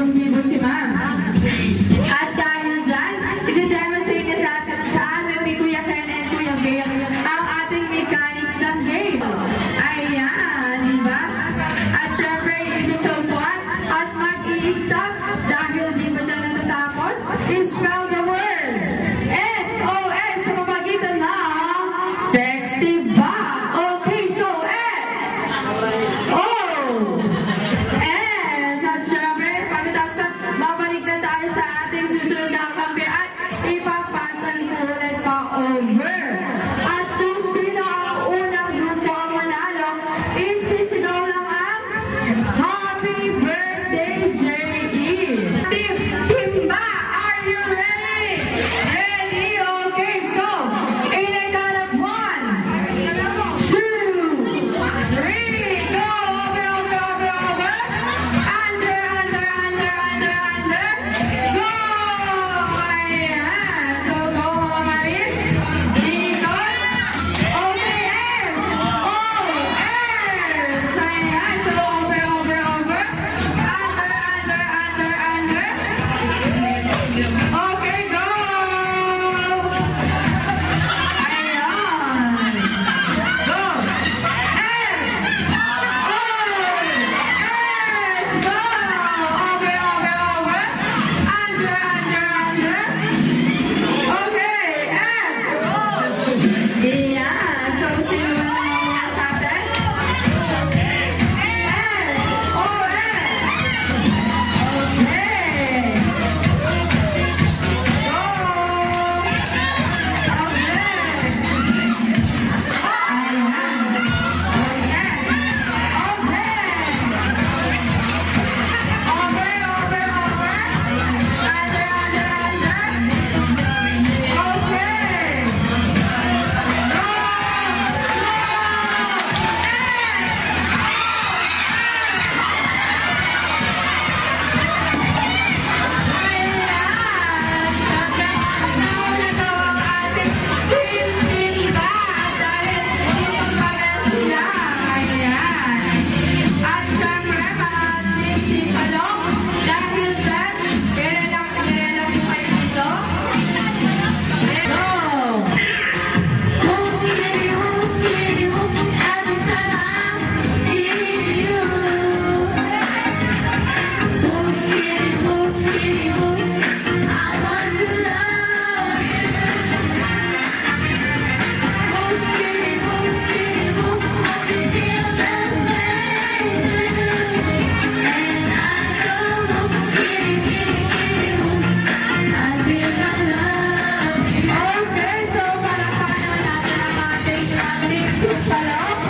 Bibong-bibo si ma'am. At dahil dyan, i-demonstrate niya sa atin ni Kuya Ken and Kuya Gail ang ating mechanics ng game. Ayan, diba? At syempre, ito sa upuan at mag-i-stop dahil di ba dyan natatapos? Spell the word SOS sa pamagitan ng sexy ba? Okay, so S. O. S. At syempre, pagkatapos na babalik na tayo sa ating susunod na kampi at ipapasan ko ulit pa over. At kung sino ang unang grupo ang manalo, isisinaw lang ang Happy Birthday JD! Team Timba, are you ready? Ready? Okay, so, in a count of 1, 2, 3, go! Over! Under, go! Ayan, so go mga maris. Dito. Okay, S. O, S. Ayan, so over. Under. Okay, go! Ayan. Go! S! O! S! Go! Over. Under. Okay, S! Ayan. So, sino ba naman sa atin? S! O! S! Okay. Go! At syempre, mga team Palong, dahil dyan, kailan po kayo dito? Go! Who's you? Every time I see you. Who's you? I want to love you. Who's you? I can feel the same. And I'm so kitty. I think I love you. Okay, so palakpakan naman natin ang ating team Palong.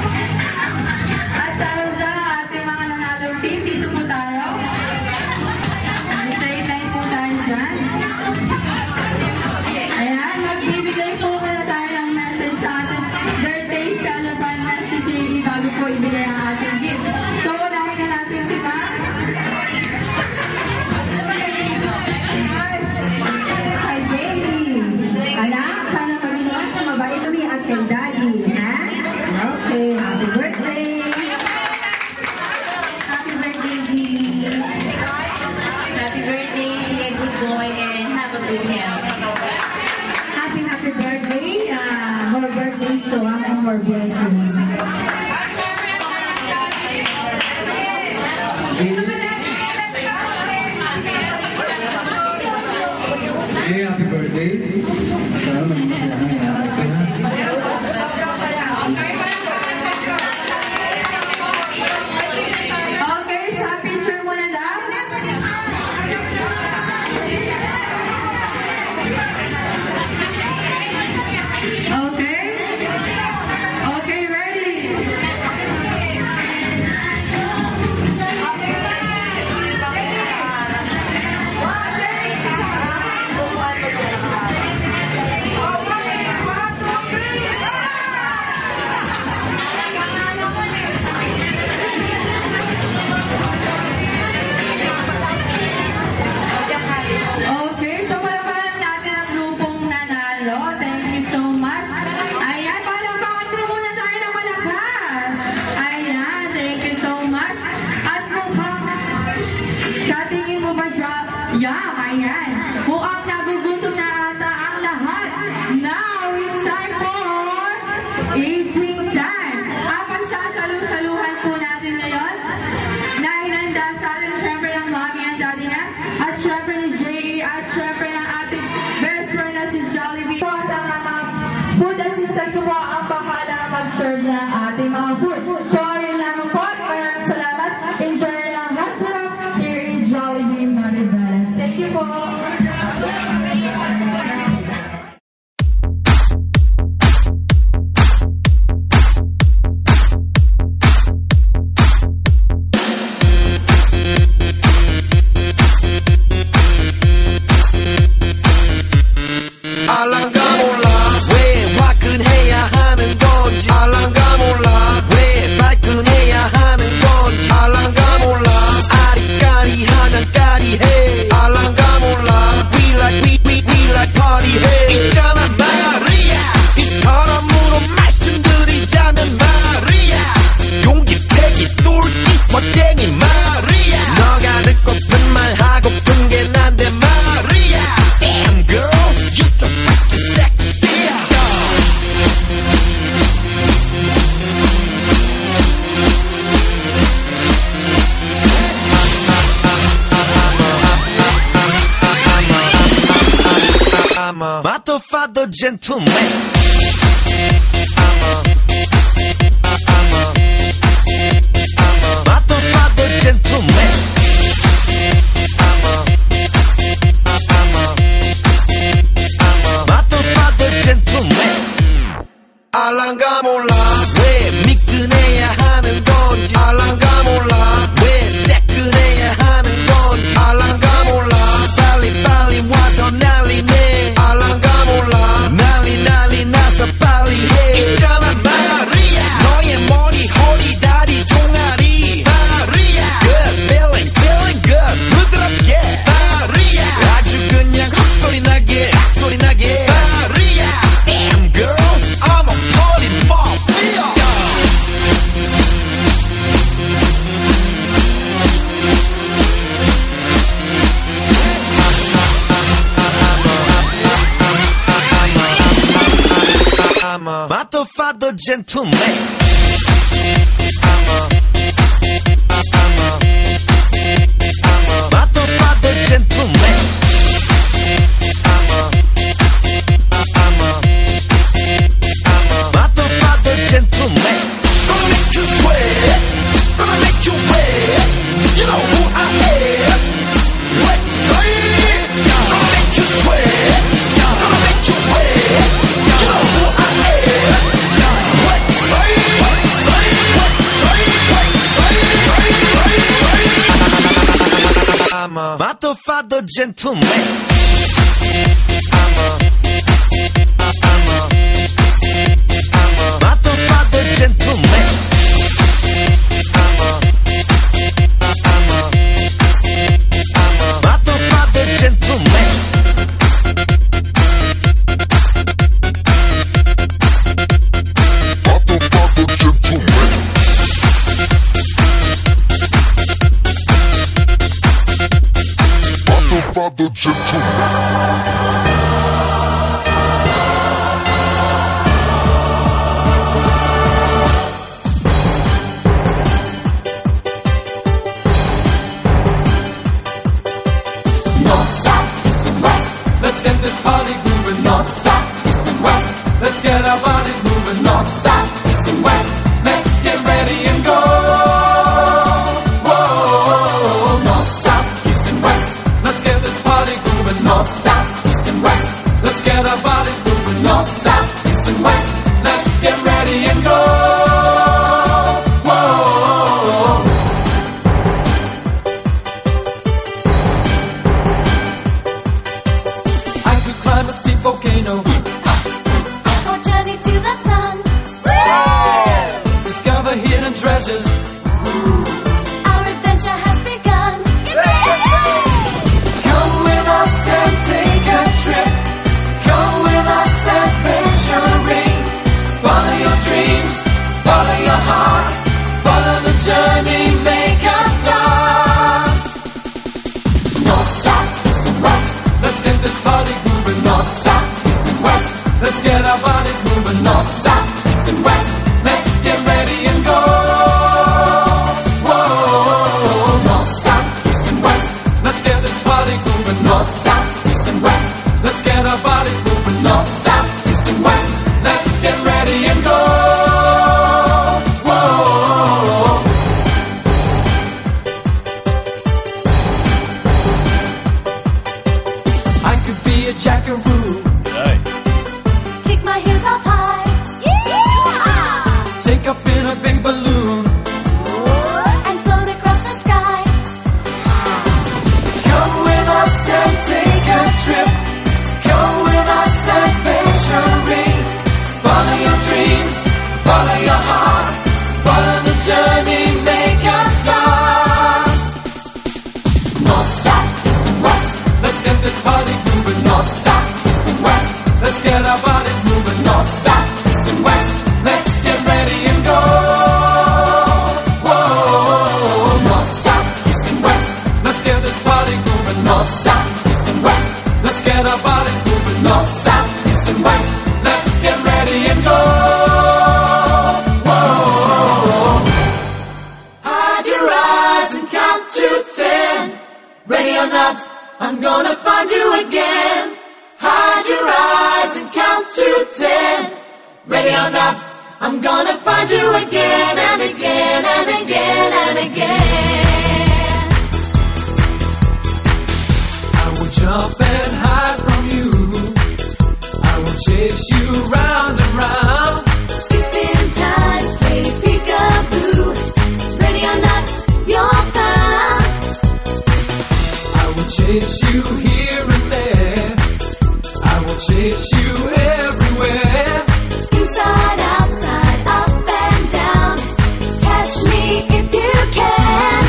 At dahil dyan ang ating mga nanalong team, dito po tayo. Straight line po tayo dyan. Ayan, magbibigay po muna tayo ng message sa ating birthday celebrant na si JD bago po ibigay ang ating gift. So, unahin na natin si Ma'am. Hi, baby! Anak, sana pag-iwas, mabait kami at kay Daddy, ha? Okay, happy birthday! Happy birthday, Gigi. Happy birthday, be a good boy and have a good health. Happy birthday! More birthdays to us and more blessings. Hey, happy birthday. Sana magmasiyahan na natin. Okay, sa picture muna daw. Okay? Okay, ready? po ba siya? Yeah, ayan. Mukhang nagugutom na ata ang lahat. Now, it's time for eating time. Ang pagsasalu-saluhan po natin ngayon na hinanda sa atin syempre ng mommy and daddy na at syempre ni J.E. at syempre ng ating best friend na si Jollibee. Po at ang mga food assistant ko po ang bahala mag-serve ng ating mga food. So, ayun lamang po. Maraming salamat. Enjoy lang. Hot sarap here in Jollibee, Maribeles. Thank you po. 알랑가 몰라 왜 화끈해야 하는 건지 알랑가 몰라 왜 발끈해야 하는 건지 알랑가 몰라 아리까리하면 까리해 알랑가 몰라 we like party해 있잖아 마리아 이 사람으로 말씀드리자면 마리아 용기 패기 똘끼 멋쟁이 마리아 너가 듣고픈 말 하고픈 게 난데 마리아 Damn girl you're so fucking sexy I'm a motherfucker gentleman I'm a motherfucker gentleman I'm a motherfucker gentleman 알랑가 몰라 왜 미끈해야 하는 건지 알랑가 몰라 왜 새끈해야 하는 건지 알랑가 몰라 빨리 와서 난리네 알랑가 몰라 난리 나서 빨리 해 있잖아 마리아 너의 머리 허리 다리 종아리 마리아 Good feeling good 부드럽게 마리아 아주 그냥 헛소리 나게 마리아 Damn girl I'm a party mafia I'm a motherfucker gentleman I'm a motherfucker gentleman I'm a motherfucker gentleman Gonna make you sweat Gonna make you wet You know who I am Let's say it Gonna make you sweat Gonna make you wet You know who I am Let's say it I'm a motherfucker gentleman I'm a motherfucker gentleman I'm a motherfucker gentleman motherfucker gentleman motherfucker gentleman North, south, east and west. Let's get this party grooving. North, south, east and west. Let's get our bodies moving. North, south, east and west. Let's get ready and go. Whoa, north, south, east and west. Let's get this party grooving. North, south, east and west. Let's get our bodies moving. North, south, east and west. Let's get ready and go. Whoa. I could climb a steep volcano or journey to the sun. moving north, south, east and west. Let's get ready and go. Whoa, north, south, east and west. Let's get this party moving north, south, east and west. Let's get our bodies moving north, south, east and west. Let's get ready and go. Whoa. I could be a jackaroo. Kick my heels up high. Yeah! Take up in a big balloon. And float across the sky. Come with us and take a trip. Come with us adventuring. Follow your dreams, follow your heart. Follow the journey, make a start. North, south, east and west. Let's get this party moving. North, south, east and west. Let's get our bodies moving. North, south, east and west. Let's get ready and go. Whoa, north, south, east and west. Let's get this party moving. North, south, east and west. Let's get our bodies moving. North, south, east and west. Let's get ready and go. Whoa. Hide your eyes and count to 10. Ready or not, I'm gonna find you again. Hide your eyes and count to 10. Ready or not, I'm gonna find you again and again and again and again. I will jump and hide from you. I will chase you round and round. Skipping time, play peekaboo. Ready or not, you're found. I will chase you here and there. I will chase you everywhere. Inside, outside, up and down. Catch me if you can.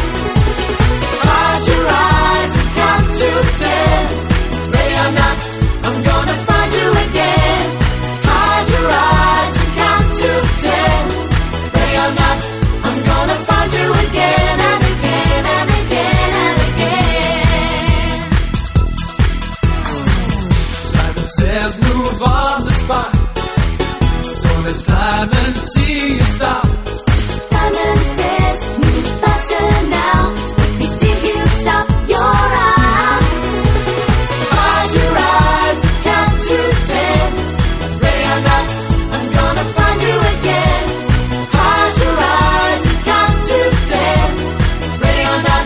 Hide your eyes and count to 10. Ready or not, I'm gonna find you again. Hide your eyes and count to 10. Ready or not, I'm gonna find you again and again and again and again. Simon says move on the spot. Don't let Simon see you stop. Simon says, move faster now. If he sees you stop, you're out. Hide your eyes and count to 10. Ready or not, I'm gonna find you again. Hide your eyes and count to 10. Ready or not,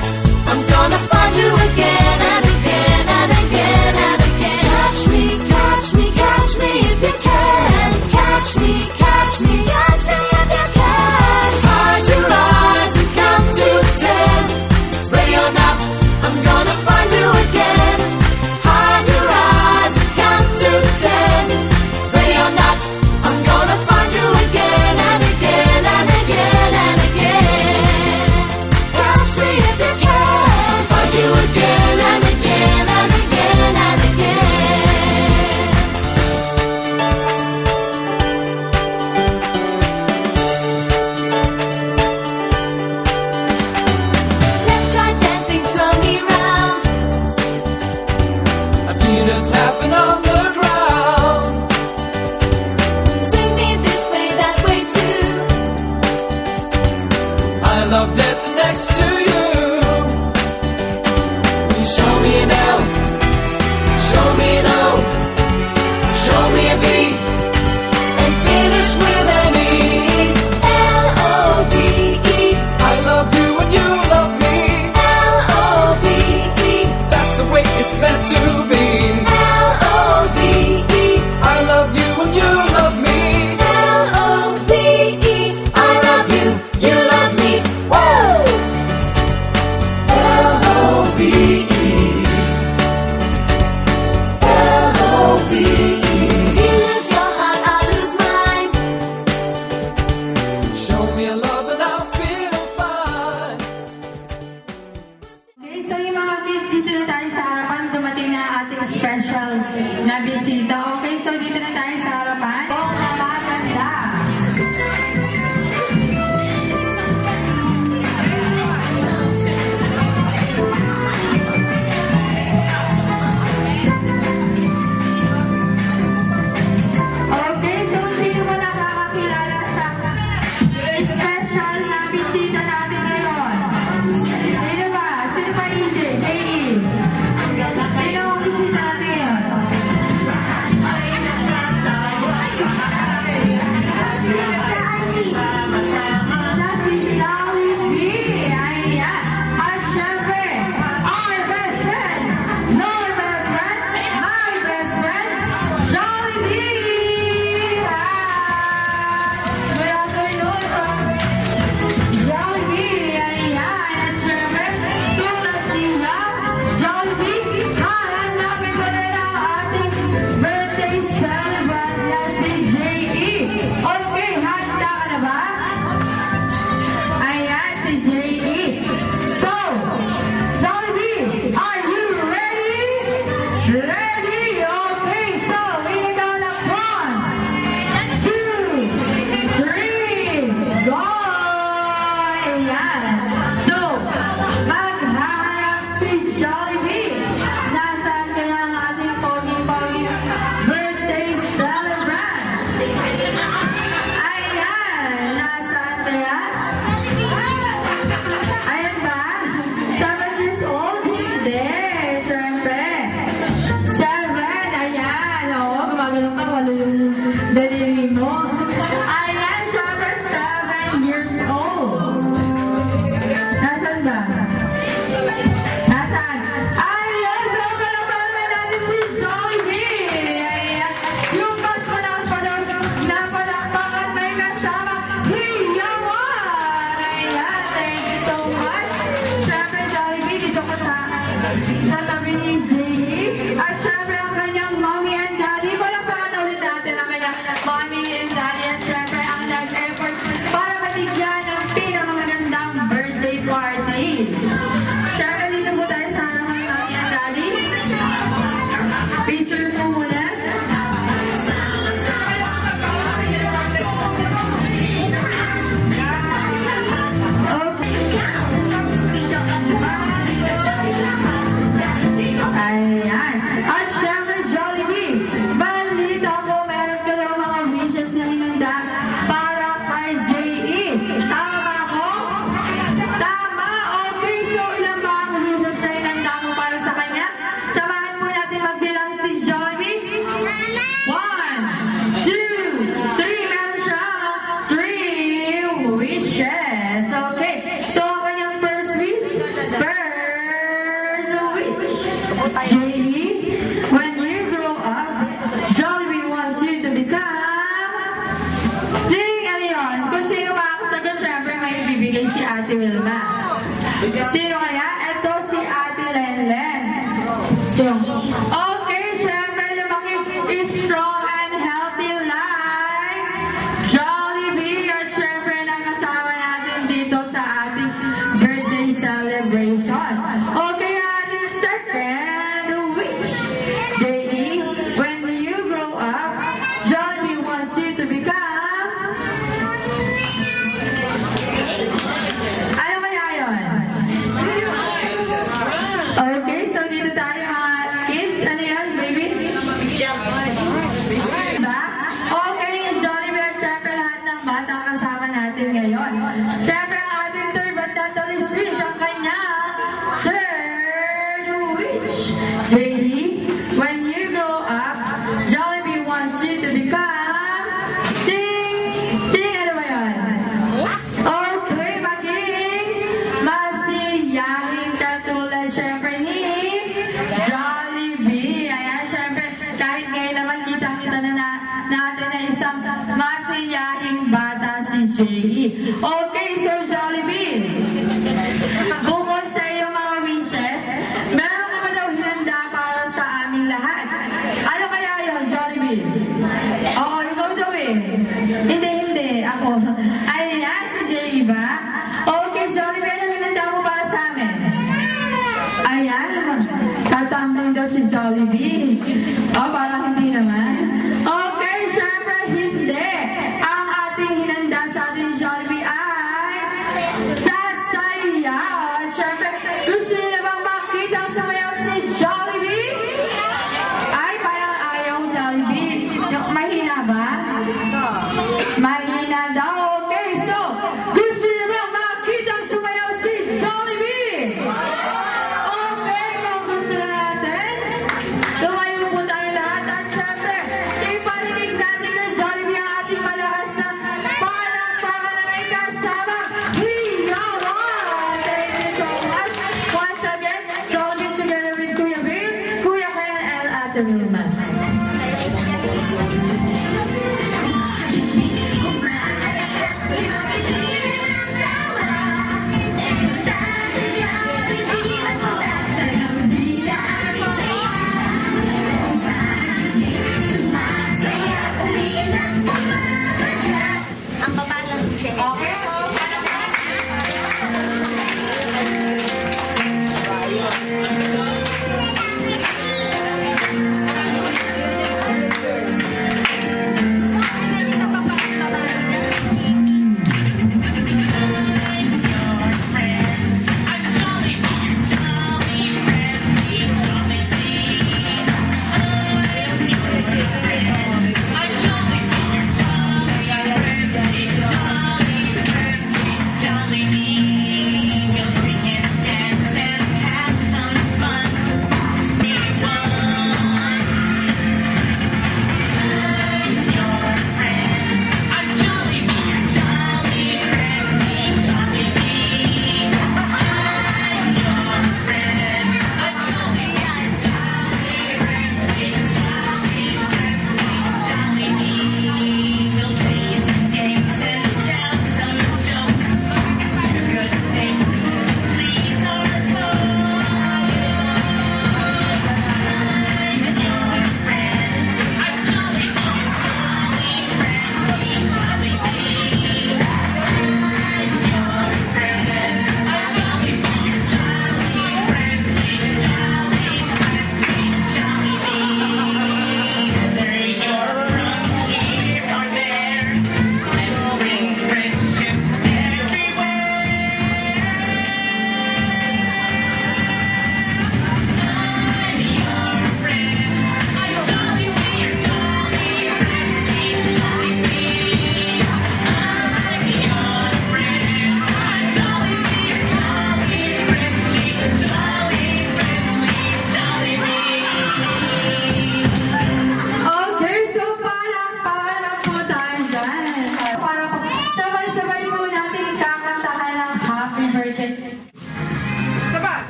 I'm gonna find you again and again and again and again. Catch me, catch me, catch me if you can. Catch me, catch me, catch me if you can. Hide your eyes and count to 10. Ready or not, I'm gonna find you again. Hide your eyes and count to 10. Ready or not, I'm gonna find you again and again and again and again. Catch me if you can. Find you again and again and again and again. Let's try dancing, twirl me round. I feel it tapping on the ground. Swing me this way, that way too. I love dancing next to you. You show me an L, show me an O, show me a V, and finish with an E. L-O-V-E, I love you and you love me. L-O-V-E, That's the way it's meant to be. L-O-V-E, I love you and you love me. L-O-V-E, I love you, you love me. Woo! L-O-V-E, L-O-V-E. You lose your heart, I lose mine. Show me a love and I'll feel fine. Okay, so yung mga kids, dito na tayo sa harapan. Dumating na ang ating special na bisita. Okay, so dito na tayo sa harapan. Bong na maganda. Okay, so sino Jollibee. Nasaan kaya ang ating pogi-pogi birthday celebrant? Ayan, nasaan kaya? Ayan ba? 7 years old? Hindi, syempre. 7, ayan. Oo, gumagano ka, walo yung daliri mo. Ayan, syempre, 7 years old. Nasaan ba? Nasaan? Ayan, so palapalan natin si Jollibee. Ayan, yung mas malakas pa daw na palakpakan may kasama Hiyawan. Ayan, thank you so much. Syempre, Jollibee, dito ka sa tabi ni Jay. At syempre, ang kanyang mommy and daddy. Palakpakan ulit natin ang kanyang mommy and daddy. At syempre, ang nag-effort para mabigyan ng pinakamagandang birthday party. Syempre, dito po tayo sa harap ng mommy and daddy. Picture po muna. Ayan. At syempre, Jollibee, balita ko, meron ka daw mga wishes na inanda para kay J.E. Tama ba ako? Tama? Okay, so ilan ba ang wishes na inanda mo para sa kanya? Samahan mo natin magbilang si Jollibee. 1, 2, 3. Meron siya 3 wishes. Okay, so ang kanyang first wish. J.E., when you grow up, Jollibee wants you to become... Ding, ano yun? Kung sino makakasagot, syempre may ibibigay si Ate Wilma. Sino kaya? Ito si Ate Lenlen. Strong. Okay, syempre lumaki is strong and healthy like Jollibee. At syempre nakasama natin dito sa ating birthday celebration. Okay, ating second wish. J.E., when you grow up, Jollibee wants you to become... Ano kaya yun? Okay, so dito tayo mga kids. Ano yan, baby? Diba? Okay, Jollibee at syempre lahat ng bata kasama natin ngayon. Syempre ang ating third but not the least wish, ang kanya third wish. J.E., when you grow up, Jollibee wants you to become... Sing, ano ba yun? Okay, maging masiyahing katulad syempre ni Jollibee. Ayan, syempre, kahit ngayon naman kita-kita na natin na isang masiyahing bata si J.E. Okay, so Jollibee, bukod sa iyong mga wishes, meron ka ba daw hinanda para sa aming lahat? Ano kaya yun, Jollibee? Oo, ikaw daw eh. Hindi, ako. Ayan, si J.E. ba? Okay, Jollibee, ano hinanda mo para sa amin? Ayan, tatambling daw si Jollibee. Parang hindi naman. Okay, syempre, hindi. Ang ating hinanda sa ating Jollibee ay sasaya. Syempre, gusto niyo na bang makita ang sumayaw si Jollibee? Ay, parang ayaw Jollibee. Mahina ba? Mahina daw. Okay, so, gusto niyo na bang makita ang sumayaw si Jollibee? Okay, kung gusto natin, tumayo po tayo lahat at syempre, iparinig natin na Jollibee ang ating malakas na palakpakan na may kasama Hiyawan. Thank you so much. Once again, Jollibee together with Kuya Bill, Kuya Kayan, and Ate Wilma. Ang baba lang siya. Okay, so,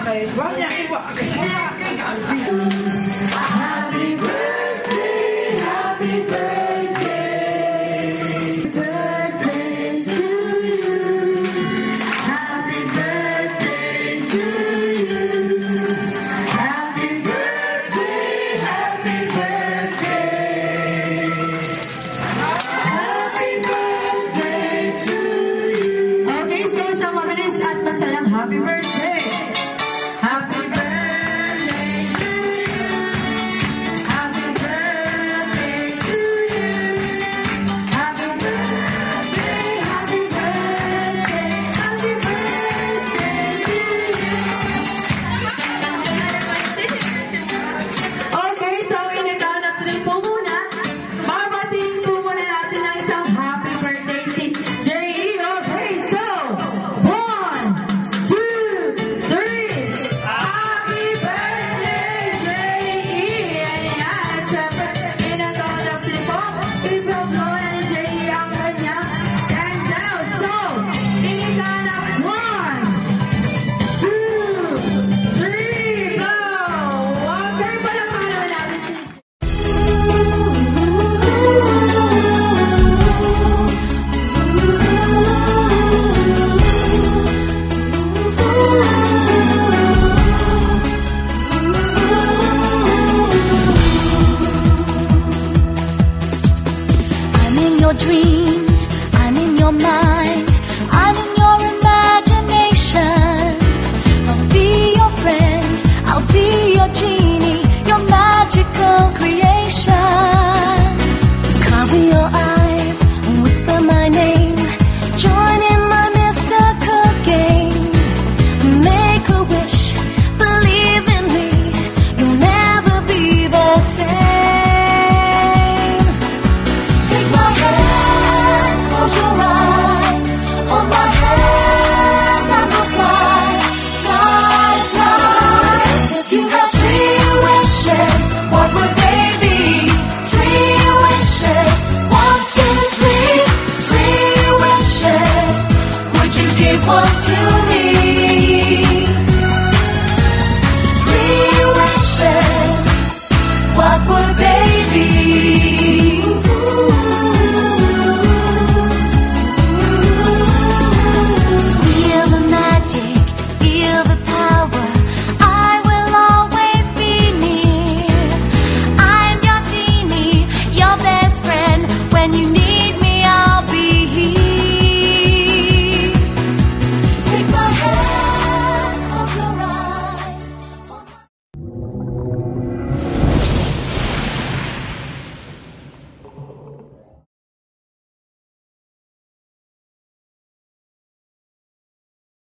Okay. Wag niya iwa.